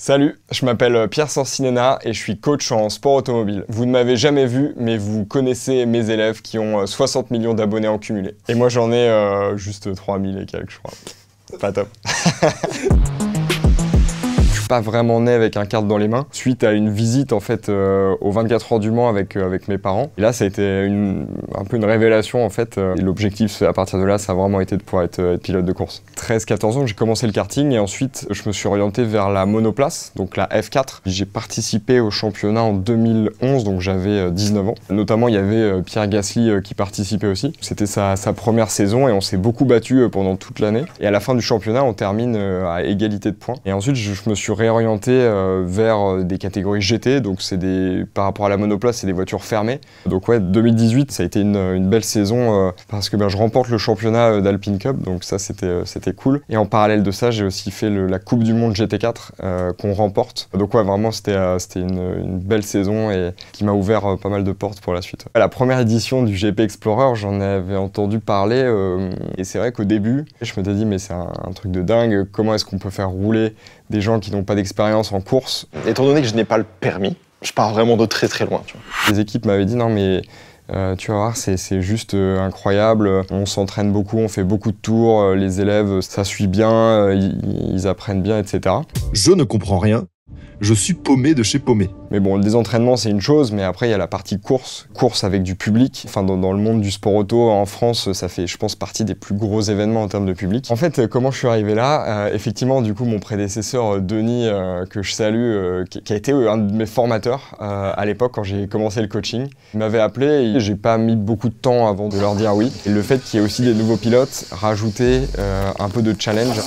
Salut, je m'appelle Pierre Sancinena et je suis coach en sport automobile. Vous ne m'avez jamais vu, mais vous connaissez mes élèves qui ont 60 millions d'abonnés en cumulé. Et moi j'en ai juste 3000 et quelques, je crois. Pas top. Pas vraiment né avec un kart dans les mains, suite à une visite en fait aux 24 heures du Mans avec mes parents. Et là ça a été un peu une révélation en fait. Et l'objectif à partir de là, ça a vraiment été de pouvoir être pilote de course. 13-14 ans, j'ai commencé le karting et ensuite je me suis orienté vers la monoplace, donc la F4. J'ai participé au championnat en 2011, donc j'avais 19 ans. Notamment il y avait Pierre Gasly qui participait aussi. C'était sa première saison et on s'est beaucoup battu pendant toute l'année. Et à la fin du championnat, on termine à égalité de points. Et ensuite je me suis réorienté vers des catégories GT, donc par rapport à la monoplace, c'est des voitures fermées. Donc ouais, 2018, ça a été une belle saison parce que je remporte le championnat d'Alpine Cup, donc ça c'était cool. Et en parallèle de ça, j'ai aussi fait la Coupe du Monde GT4 qu'on remporte. Donc ouais, vraiment c'était une belle saison et qui m'a ouvert pas mal de portes pour la suite. La première édition du GP Explorer, j'en avais entendu parler et c'est vrai qu'au début, je m'étais dit mais c'est un truc de dingue, comment est-ce qu'on peut faire rouler des gens qui n'ont pas d'expérience en course. Étant donné que je n'ai pas le permis, je pars vraiment de très très loin. Tu vois. Les équipes m'avaient dit non mais tu vas voir, c'est juste incroyable, on s'entraîne beaucoup, on fait beaucoup de tours, les élèves ça suit bien, ils apprennent bien, etc. Je ne comprends rien. Je suis paumé de chez paumé. Mais bon, le désentraînement c'est une chose, mais après il y a la partie course avec du public. Enfin dans le monde du sport auto en France, ça fait je pense partie des plus gros événements en termes de public. En fait, comment je suis arrivé là effectivement du coup mon prédécesseur Denis, que je salue, qui a été un de mes formateurs à l'époque quand j'ai commencé le coaching, il m'avait appelé et j'ai pas mis beaucoup de temps avant de leur dire oui. Et le fait qu'il y ait aussi des nouveaux pilotes rajoutait un peu de challenge.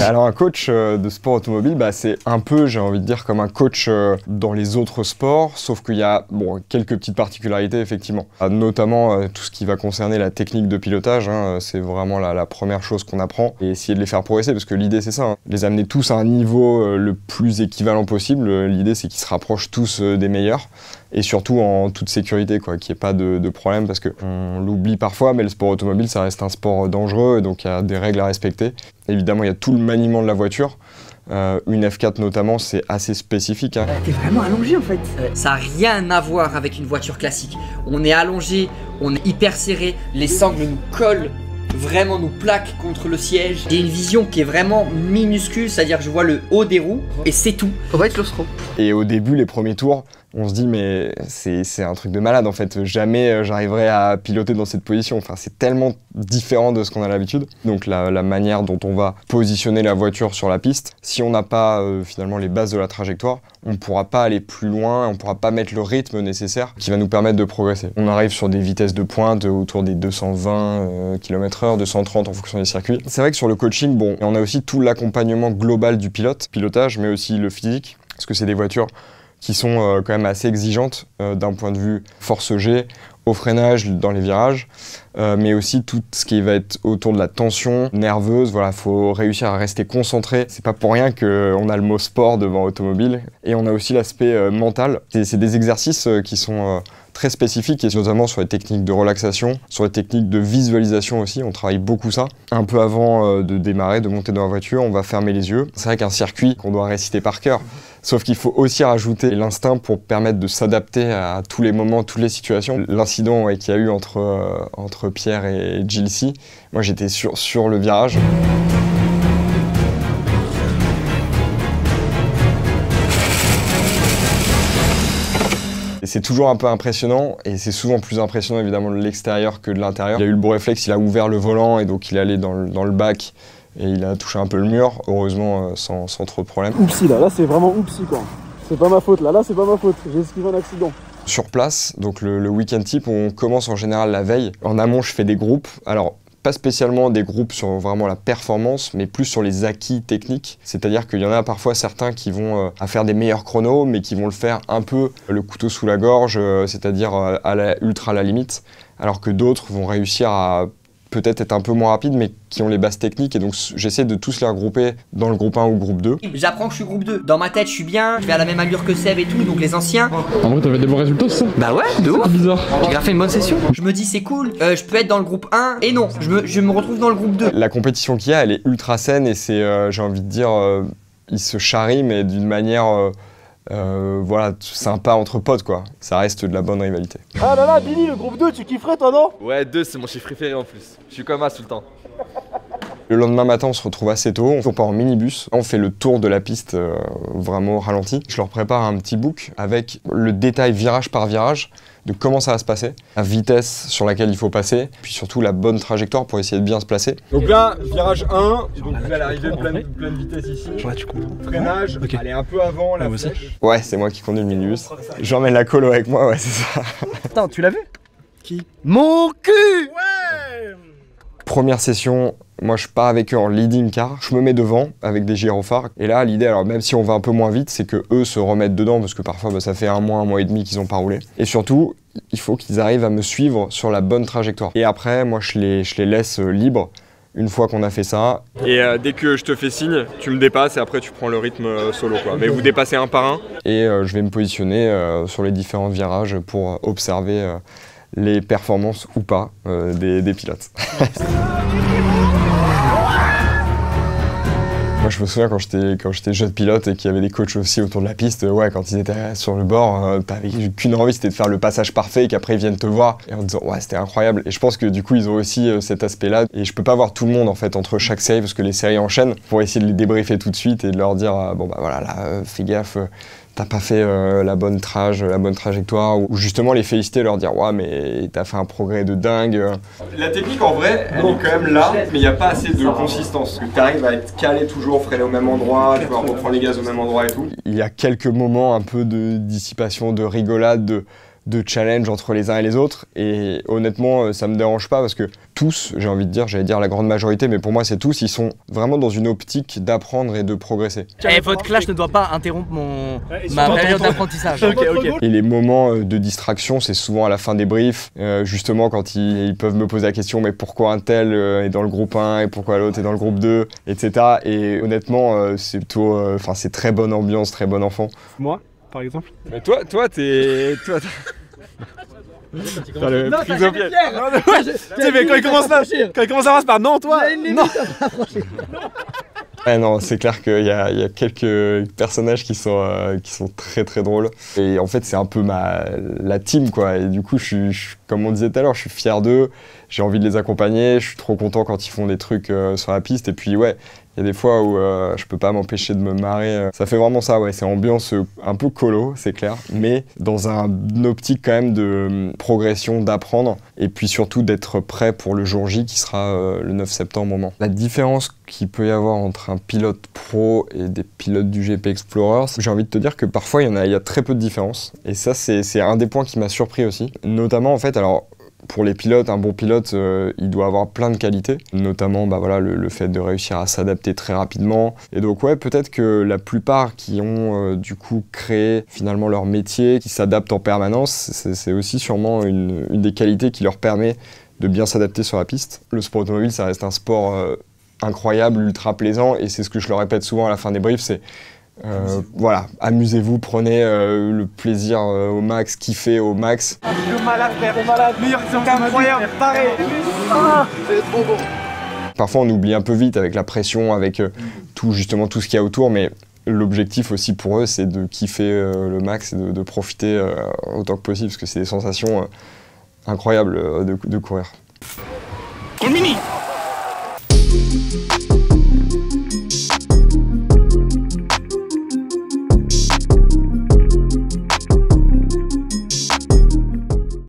Alors un coach de sport automobile, c'est un peu, j'ai envie de dire, comme un coach dans les autres sports, sauf qu'il y a quelques petites particularités effectivement. Notamment tout ce qui va concerner la technique de pilotage, c'est vraiment la première chose qu'on apprend et essayer de les faire progresser parce que l'idée c'est ça, les amener tous à un niveau le plus équivalent possible. L'idée c'est qu'ils se rapprochent tous des meilleurs. Et surtout en toute sécurité, qu'il n'y ait pas de problème, parce qu'on l'oublie parfois, mais le sport automobile, ça reste un sport dangereux, et donc il y a des règles à respecter. Évidemment, il y a tout le maniement de la voiture. Une F4 notamment, c'est assez spécifique. T'es vraiment allongé en fait. Ça n'a rien à voir avec une voiture classique. On est allongé, on est hyper serré, les sangles nous collent, vraiment nous plaquent contre le siège. J'ai une vision qui est vraiment minuscule, c'est-à-dire que je vois le haut des roues et c'est tout. Faut pas être claustro. Et au début, les premiers tours, on se dit mais c'est un truc de malade en fait, jamais j'arriverai à piloter dans cette position, enfin c'est tellement différent de ce qu'on a l'habitude. Donc la manière dont on va positionner la voiture sur la piste, si on n'a pas finalement les bases de la trajectoire, on ne pourra pas aller plus loin, on ne pourra pas mettre le rythme nécessaire qui va nous permettre de progresser. On arrive sur des vitesses de pointe autour des 220 km/h, 230 en fonction des circuits. C'est vrai que sur le coaching, on a aussi tout l'accompagnement global du pilotage, mais aussi le physique, parce que c'est des voitures qui sont quand même assez exigeantes d'un point de vue force G, au freinage, dans les virages, mais aussi tout ce qui va être autour de la tension nerveuse. Voilà, faut réussir à rester concentré. C'est pas pour rien qu'on a le mot sport devant automobile. Et on a aussi l'aspect mental. C'est des exercices qui sont très spécifiques, et notamment sur les techniques de relaxation, sur les techniques de visualisation aussi, on travaille beaucoup ça. Un peu avant de démarrer, de monter dans la voiture, on va fermer les yeux. C'est vrai qu'un circuit qu'on doit réciter par cœur, sauf qu'il faut aussi rajouter l'instinct pour permettre de s'adapter à tous les moments, toutes les situations. L'incident qu'il y a eu entre Pierre et Gilles, moi j'étais sur le virage. C'est toujours un peu impressionnant et c'est souvent plus impressionnant évidemment de l'extérieur que de l'intérieur. Il a eu le bon réflexe, il a ouvert le volant et donc il est allé dans le bac et il a touché un peu le mur, heureusement sans trop de problème. Oupsie là c'est vraiment oupsie quoi. C'est pas ma faute là c'est pas ma faute, j'ai esquivé un accident. Sur place, donc le week-end type, on commence en général la veille. En amont, je fais des groupes. Alors, pas spécialement des groupes sur vraiment la performance, mais plus sur les acquis techniques. C'est-à-dire qu'il y en a parfois certains qui vont à faire des meilleurs chronos, mais qui vont le faire un peu le couteau sous la gorge, c'est-à-dire ultra à la limite, alors que d'autres vont réussir à peut-être être un peu moins rapides, mais qui ont les bases techniques, et donc j'essaie de tous les regrouper dans le groupe 1 ou le groupe 2. J'apprends que je suis groupe 2. Dans ma tête, je suis bien, je vais à la même allure que Seb et tout, donc les anciens. En vrai, t'avais des bons résultats, c'est ça? Bah ouais, de ouf. Bizarre. J'ai grave fait une bonne session. Je me dis, c'est cool, je peux être dans le groupe 1, et non, je me retrouve dans le groupe 2. La compétition qu'il y a, elle est ultra saine, et c'est, j'ai envie de dire, ils se charrient, mais d'une manière voilà, sympa entre potes, quoi. Ça reste de la bonne rivalité. Ah là là, Billy, le groupe 2, tu kifferais toi, non? Ouais, 2 c'est mon chiffre préféré en plus. Je suis comme As tout le temps. Le lendemain matin, on se retrouve assez tôt, on part en minibus, on fait le tour de la piste vraiment au ralenti. Je leur prépare un petit book avec le détail virage par virage de comment ça va se passer, la vitesse sur laquelle il faut passer, puis surtout la bonne trajectoire pour essayer de bien se placer. Donc là, virage 1, donc vous allez arriver pleine vitesse ici. Ouais, tu comprends. Freinage, okay. Allez un peu avant la flèche. Ouais, c'est moi qui conduis le minibus. J'emmène la colo avec moi, ouais, c'est ça. Attends, tu l'as vu? Qui? Mon cul! Ouais! Première session, moi je pars avec eux en leading car, je me mets devant avec des gyrophares. Et là l'idée, alors même si on va un peu moins vite, c'est que eux se remettent dedans parce que parfois bah, ça fait un mois et demi qu'ils n'ont pas roulé. Et surtout, il faut qu'ils arrivent à me suivre sur la bonne trajectoire. Et après, moi je les laisse libres une fois qu'on a fait ça. Et dès que je te fais signe, tu me dépasses et après tu prends le rythme solo, quoi. Mais vous dépassez un par un. Et je vais me positionner sur les différents virages pour observer les performances ou pas des pilotes. Moi je me souviens quand j'étais jeune pilote et qu'il y avait des coachs aussi autour de la piste, ouais, quand ils étaient sur le bord, t'avais qu'une envie, c'était de faire le passage parfait et qu'après ils viennent te voir et en te disant ouais c'était incroyable. Et je pense que du coup ils ont aussi cet aspect-là et je peux pas voir tout le monde en fait entre chaque série parce que les séries enchaînent pour essayer de les débriefer tout de suite et de leur dire bon bah voilà là fais gaffe. T'as pas fait la bonne trajectoire, ou justement les féliciter, leur dire ouais mais t'as fait un progrès de dingue. La technique en vrai, elle est quand même là, mais il n'y a pas assez de consistance. Tu arrives à être calé toujours, freiner au même endroit, tu vas reprendre les gaz au même endroit et tout. Il y a quelques moments un peu de dissipation, de rigolade, de challenge entre les uns et les autres, et honnêtement ça me dérange pas parce que tous, j'ai envie de dire, j'allais dire la grande majorité, mais pour moi c'est tous, ils sont vraiment dans une optique d'apprendre et de progresser. Et votre clash ne doit pas interrompre ma période d'apprentissage. Okay. Et les moments de distraction, c'est souvent à la fin des briefs, justement quand ils peuvent me poser la question mais pourquoi un tel est dans le groupe 1 et pourquoi l'autre est dans le groupe 2, etc. Et honnêtement c'est plutôt, c'est très bonne ambiance, très bon enfant. Moi par exemple. Mais toi t'es... T'as le prise au pied. Tu sais mais quand il commence à voir, c'est pas non toi. Non. Ouais, non, c'est clair qu'il y a quelques personnages qui sont très très drôles. Et en fait, c'est un peu la team, quoi. Et du coup, comme on disait tout à l'heure, je suis fier d'eux, j'ai envie de les accompagner, je suis trop content quand ils font des trucs sur la piste. Et puis, ouais, il y a des fois où je peux pas m'empêcher de me marrer. Ça fait vraiment ça, ouais. C'est ambiance un peu colo, c'est clair, mais dans une optique quand même de progression, d'apprendre, et puis surtout d'être prêt pour le jour J qui sera le 9 septembre au Mans. La différence qu'il peut y avoir entre un pilote pro et des pilotes du GP Explorers, j'ai envie de te dire que parfois il y a très peu de différence. Et ça, c'est un des points qui m'a surpris aussi. Notamment, en fait, alors, pour les pilotes, un bon pilote, il doit avoir plein de qualités, notamment bah, voilà, le fait de réussir à s'adapter très rapidement. Et donc ouais, peut-être que la plupart qui ont du coup créé finalement leur métier, qui s'adaptent en permanence, c'est aussi sûrement une des qualités qui leur permet de bien s'adapter sur la piste. Le sport automobile, ça reste un sport incroyable, ultra plaisant, et c'est ce que je leur répète souvent à la fin des briefs, c'est voilà, amusez-vous, prenez le plaisir au max, kiffez au max. Le malade frère, le malade, meilleur, c'est incroyable, pareil. C'est trop bon. Parfois on oublie un peu vite avec la pression, avec justement tout ce qu'il y a autour, mais l'objectif aussi pour eux c'est de kiffer le max et de profiter autant que possible, parce que c'est des sensations incroyables de courir. Mini.